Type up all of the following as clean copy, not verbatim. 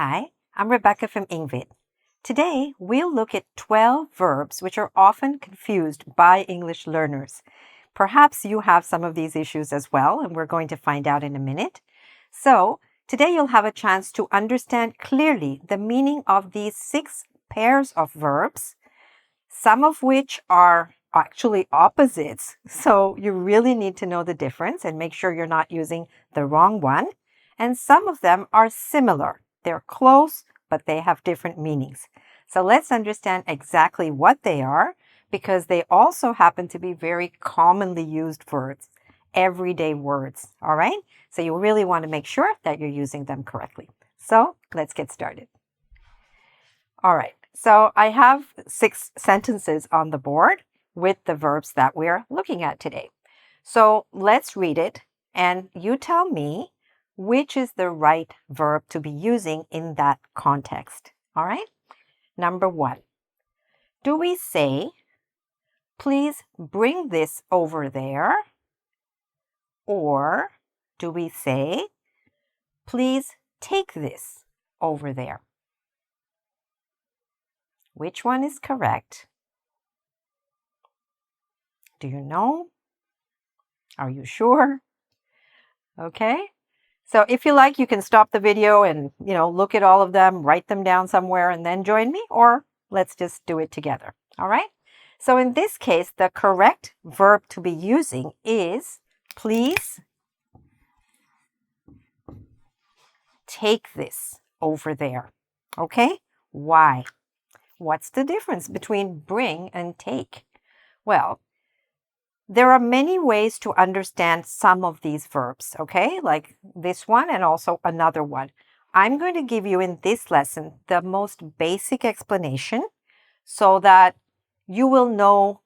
Hi, I'm Rebecca from engVid. Today, we'll look at 12 verbs which are often confused by English learners. Perhaps you have some of these issues as well, and we're going to find out in a minute. So, today you'll have a chance to understand clearly the meaning of these 6 pairs of verbs, some of which are actually opposites. So, you really need to know the difference and make sure you're not using the wrong one. And some of them are similar. They're close, but they have different meanings. So let's understand exactly what they are, because they also happen to be very commonly used words, everyday words, all right? So you really want to make sure that you're using them correctly. So let's get started. All right, so I have 6 sentences on the board with the verbs that we're looking at today. So let's read it, and you tell me which is the right verb to be using in that context. All right? Number 1. Do we say, please bring this over there? Or do we say, please take this over there? Which one is correct? Do you know? Are you sure? Okay. So if you like, you can stop the video and, look at all of them, write them down somewhere, and then join me, or let's just do it together. All right? So in this case, the correct verb to be using is please take this over there. Okay? Why? What's the difference between bring and take? Well, there are many ways to understand some of these verbs, okay? Like this one and also another one. I'm going to give you in this lesson the most basic explanation so that you will know,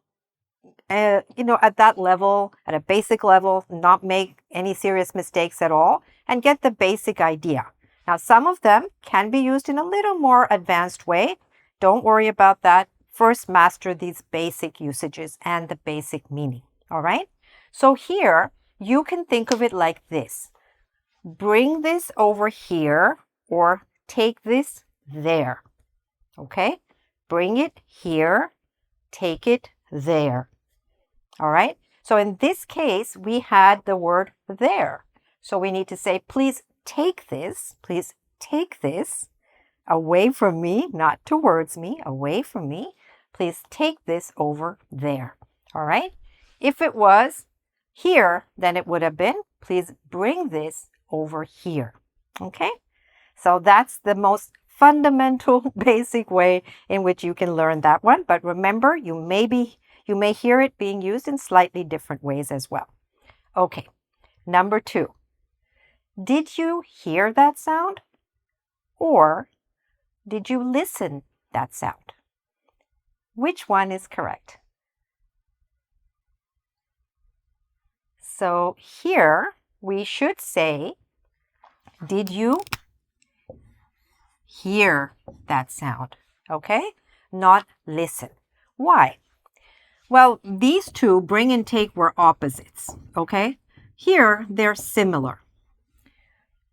at that level, at a basic level, not make any serious mistakes at all and get the basic idea. Now, some of them can be used in a little more advanced way. Don't worry about that. First, master these basic usages and the basic meaning. All right? So here, you can think of it like this. Bring this over here or take this there. Okay? Bring it here, take it there. All right? So in this case, we had the word there. So we need to say, please take this away from me, not towards me, away from me. Please take this over there. All right? If it was here, then it would have been, please bring this over here. Okay? So that's the most fundamental, basic way in which you can learn that one. But remember, you may hear it being used in slightly different ways as well. Okay, number 2. Did you hear that sound? Or did you listen that sound? Which one is correct? So here we should say, did you hear that sound? Okay? Not listen. Why? Well, these two, bring and take, were opposites. Okay? Here they're similar.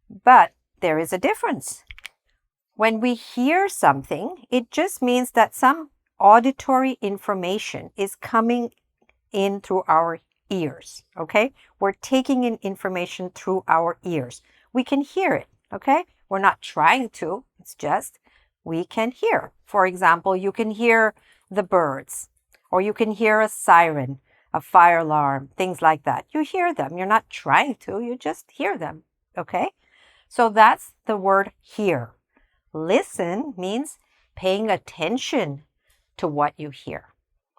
But there is a difference. When we hear something, it just means that some auditory information is coming in through our ears, okay? We're taking in information through our ears. We can hear it, okay? We're not trying to, it's just we can hear. For example, you can hear the birds, or you can hear a siren, a fire alarm, things like that. You hear them. You're not trying to, you just hear them, okay? So that's the word hear. Listen means paying attention to what you hear.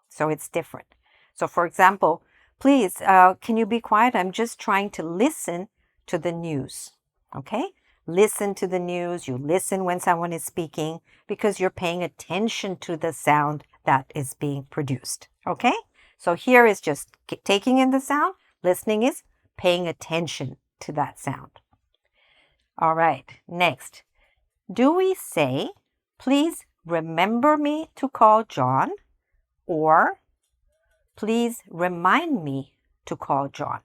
So it's different. So for example, please, can you be quiet? I'm just trying to listen to the news. Okay? Listen to the news. You listen when someone is speaking because you're paying attention to the sound that is being produced. Okay? So here is just taking in the sound. Listening is paying attention to that sound. All right. Next. Do we say, please remember me to call John? Or please remind me to call John?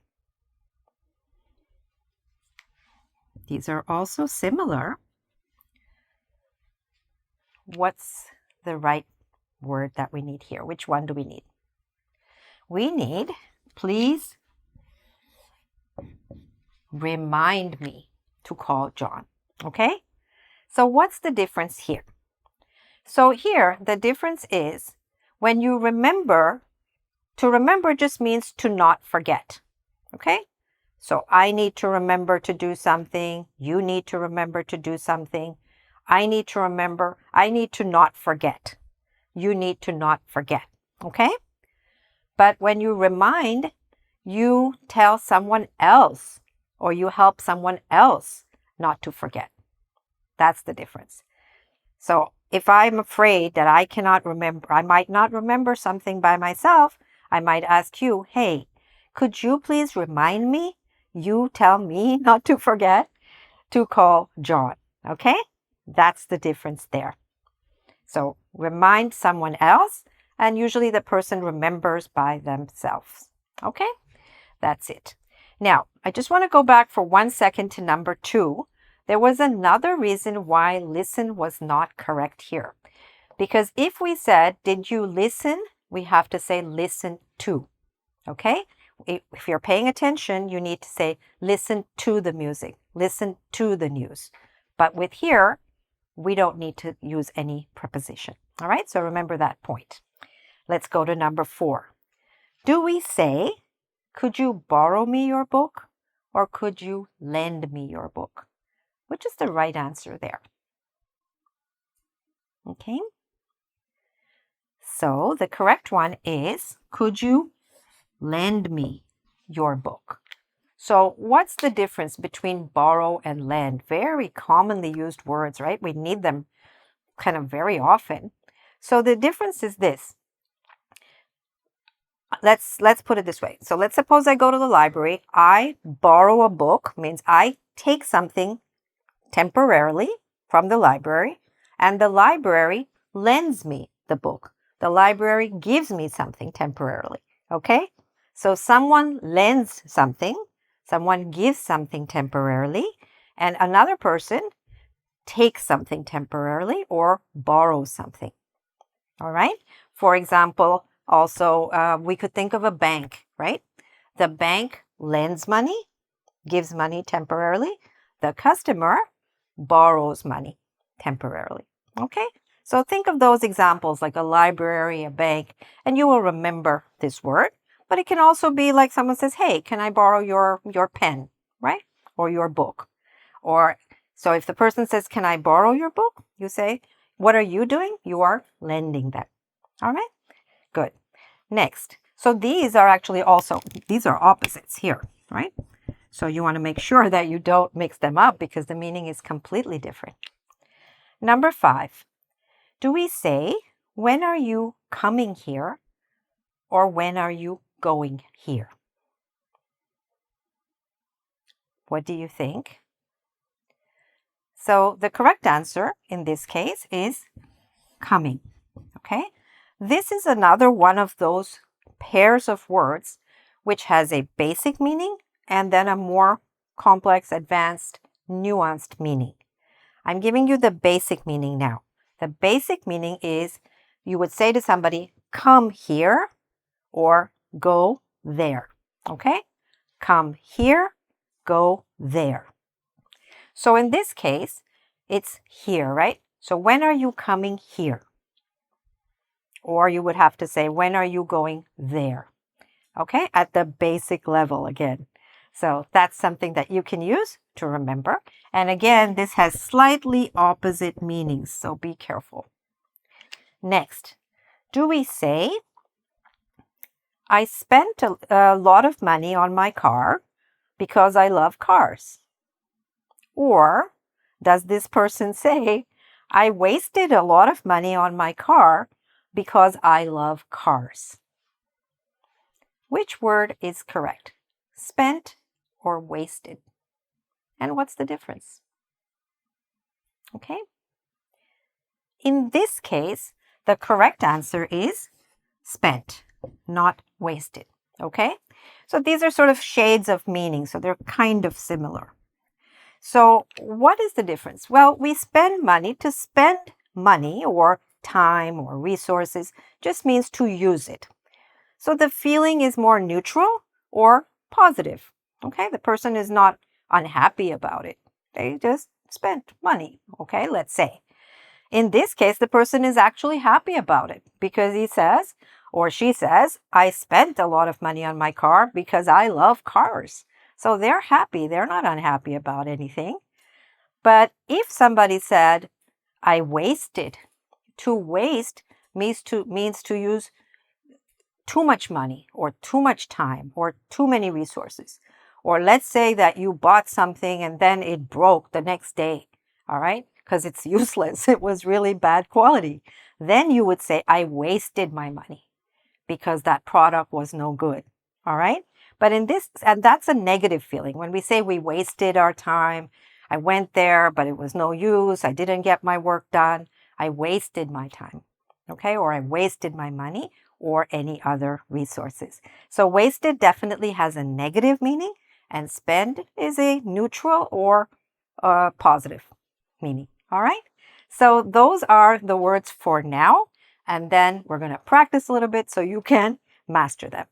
These are also similar. what's the right word that we need here? Which one do we need? We need, please remind me to call John. Okay? So what's the difference here? So here, the difference is when you remember, to remember just means to not forget. Okay? So I need to remember to do something. You need to remember to do something. I need to remember. I need to not forget. You need to not forget. Okay? But when you remind, you tell someone else or you help someone else not to forget. That's the difference. So if I'm afraid that I cannot remember, I might not remember something by myself, I might ask you, hey, could you please remind me? You tell me not to forget to call John. Okay? That's the difference there. So remind someone else, and usually the person remembers by themselves. Okay? That's it. Now, I just want to go back for 1 second to number 2. There was another reason why listen was not correct here. Because if we said, did you listen? We have to say listen to. Okay? If you're paying attention, you need to say listen to the music. Listen to the news. But with here, we don't need to use any preposition. All right? So remember that point. Let's go to number 4. Do we say, could you borrow me your book? Or could you lend me your book? Which is the right answer there? Okay. So the correct one is, could you lend me your book? So what's the difference between borrow and lend? Very commonly used words, right? We need them kind of very often. So the difference is this. Let's put it this way. So let's suppose I go to the library. I borrow a book, means I take something temporarily from the library, and the library lends me the book. The library gives me something temporarily. Okay? So someone lends something, someone gives something temporarily, and another person takes something temporarily or borrows something. All right? For example, also, we could think of a bank, right? The bank lends money, gives money temporarily. The customer borrows money temporarily. Okay? So think of those examples like a library, a bank, and you will remember this word. But it can also be like someone says, hey, can I borrow your pen, right? Or your book. Or so if the person says, can I borrow your book? You say, what are you doing? You are lending them. All right? Good. Next. So these are actually also, these are opposites here, right? So you want to make sure that you don't mix them up because the meaning is completely different. Number 5. Do we say, when are you coming here? Or when are you going here? What do you think? So the correct answer in this case is coming. Okay? This is another one of those pairs of words which has a basic meaning and then a more complex, advanced, nuanced meaning. I'm giving you the basic meaning now. The basic meaning is you would say to somebody, come here or go there. Okay? Come here, go there. So in this case, it's here, right? So when are you coming here? Or you would have to say, when are you going there? Okay, at the basic level again. So that's something that you can use to remember. And again, this has slightly opposite meanings, so be careful. Next, do we say, I spent a lot of money on my car because I love cars? Or does this person say, I wasted a lot of money on my car because I love cars? Which word is correct? Spent or wasted? And what's the difference? Okay. In this case, the correct answer is spent, not wasted. Okay. So these are sort of shades of meaning. So they're kind of similar. So what is the difference? Well, we spend money. To spend money or time or resources, just means to use it. So the feeling is more neutral or positive. Okay, the person is not unhappy about it. They just spent money. Okay, let's say. In this case, the person is actually happy about it because he says or she says, I spent a lot of money on my car because I love cars. So they're happy. They're not unhappy about anything. But if somebody said, I wasted, to waste means to use too much money or too much time or too many resources. Or let's say that you bought something and then it broke the next day, all right? Because it's useless. It was really bad quality. Then you would say, I wasted my money because that product was no good, all right? But in this, and that's a negative feeling. When we say we wasted our time, I went there, but it was no use. I didn't get my work done. I wasted my time, okay? Or I wasted my money or any other resources. So wasted definitely has a negative meaning, and spend is a neutral or positive meaning, all right? So those are the words for now, and then we're going to practice a little bit so you can master them.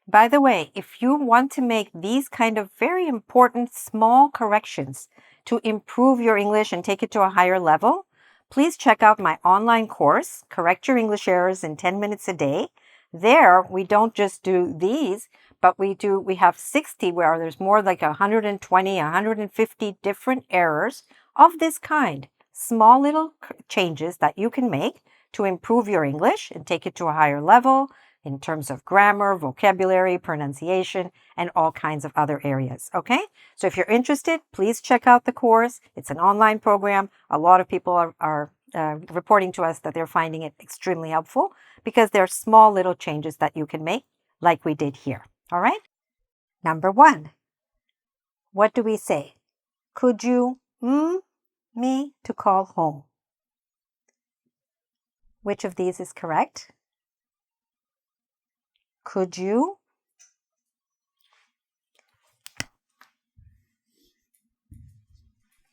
By the way, if you want to make these kind of very important small corrections to improve your English and take it to a higher level, please check out my online course, Correct Your English Errors in 10 Minutes a Day. There, we don't just do these, but we have 60 where there's more like 120, 150 different errors of this kind. Small little changes that you can make to improve your English and take it to a higher level in terms of grammar, vocabulary, pronunciation, and all kinds of other areas, okay? So if you're interested, please check out the course. It's an online program. A lot of people are reporting to us that they're finding it extremely helpful because there are small little changes that you can make like we did here, all right? Number 1, what do we say? Could you me to call home? Which of these is correct? Could you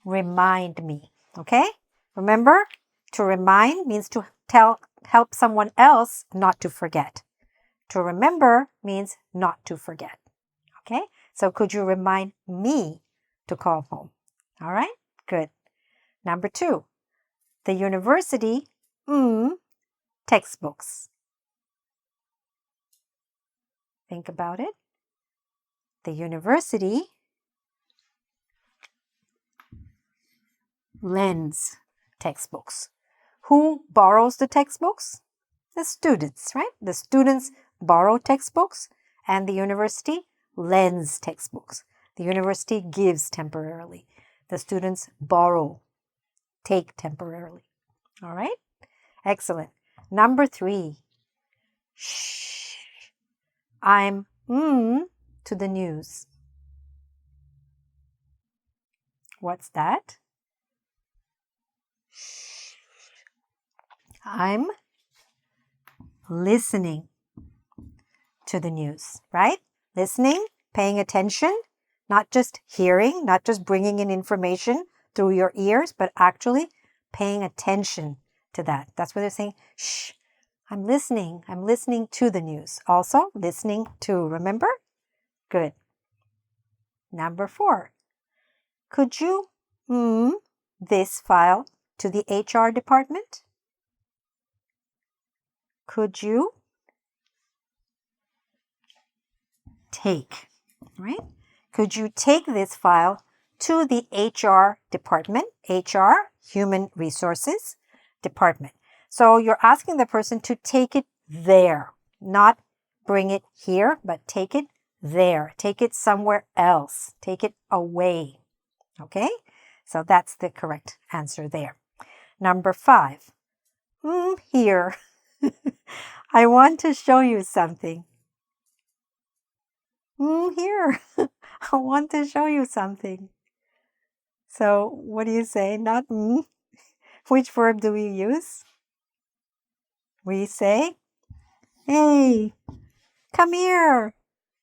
remind me? Okay? Remember, to remind means to help someone else not to forget. To remember means not to forget. Okay? So could you remind me to call home? All right? Good. Number 2, the university textbooks. Think about it. The university lends textbooks. Who borrows the textbooks? The students, right? The students borrow textbooks and the university lends textbooks. The university gives temporarily. The students borrow, take temporarily. All right? Excellent. Number 3. Shh. I'm to the news. What's that? Shh. I'm listening to the news, right? Listening, paying attention, not just hearing, not just bringing in information through your ears, but actually paying attention to that. That's what they're saying. Shh. I'm listening to the news. Also, listening to, remember? Good. Number 4. Could you this file to the HR department? Could you take, right? Could you take this file to the HR department? HR, Human Resources Department. So you're asking the person to take it there, not bring it here, but take it there. Take it somewhere else. Take it away. Okay? So that's the correct answer there. Number 5. Here. I want to show you something. Here. I want to show you something. So what do you say? Not Which verb do we use? We say, hey, come here.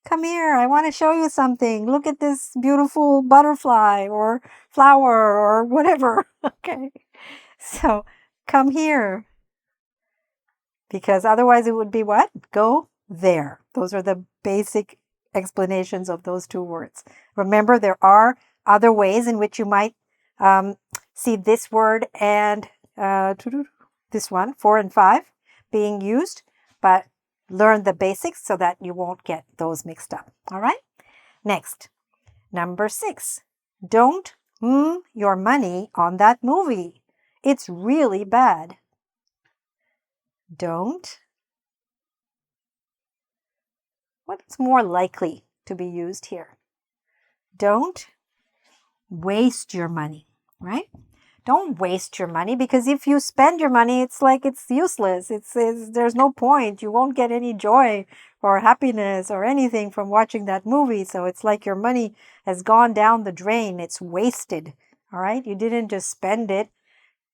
Come here. I want to show you something. Look at this beautiful butterfly or flower or whatever. Okay. So come here. Because otherwise it would be what? Go there. Those are the basic explanations of those two words. Remember, there are other ways in which you might see this word and this one, 4 and 5, being used, but learn the basics so that you won't get those mixed up. All right? Next, number 6. Don't your money on that movie. It's really bad. Don't. What's more likely to be used here? Don't waste your money, right? Don't waste your money, because if you spend your money, it's like it's useless. There's no point. You won't get any joy or happiness or anything from watching that movie. So it's like your money has gone down the drain. It's wasted. All right? You didn't just spend it.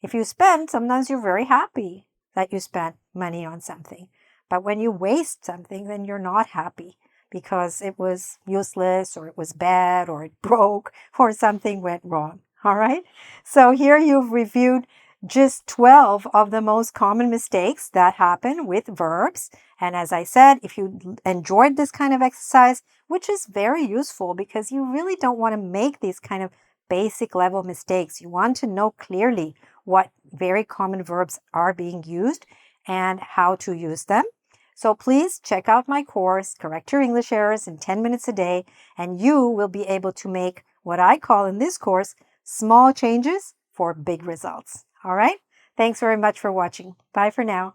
If you spend, sometimes you're very happy that you spent money on something. But when you waste something, then you're not happy because it was useless or it was bad or it broke or something went wrong. All right. So here you've reviewed just 12 of the most common mistakes that happen with verbs. And as I said, if you enjoyed this kind of exercise, which is very useful because you really don't want to make these kind of basic level mistakes. You want to know clearly what very common verbs are being used and how to use them. So please check out my course, Correct Your English Errors in 10 minutes a day, and you will be able to make what I call in this course small changes for big results. All right? Thanks very much for watching. Bye for now.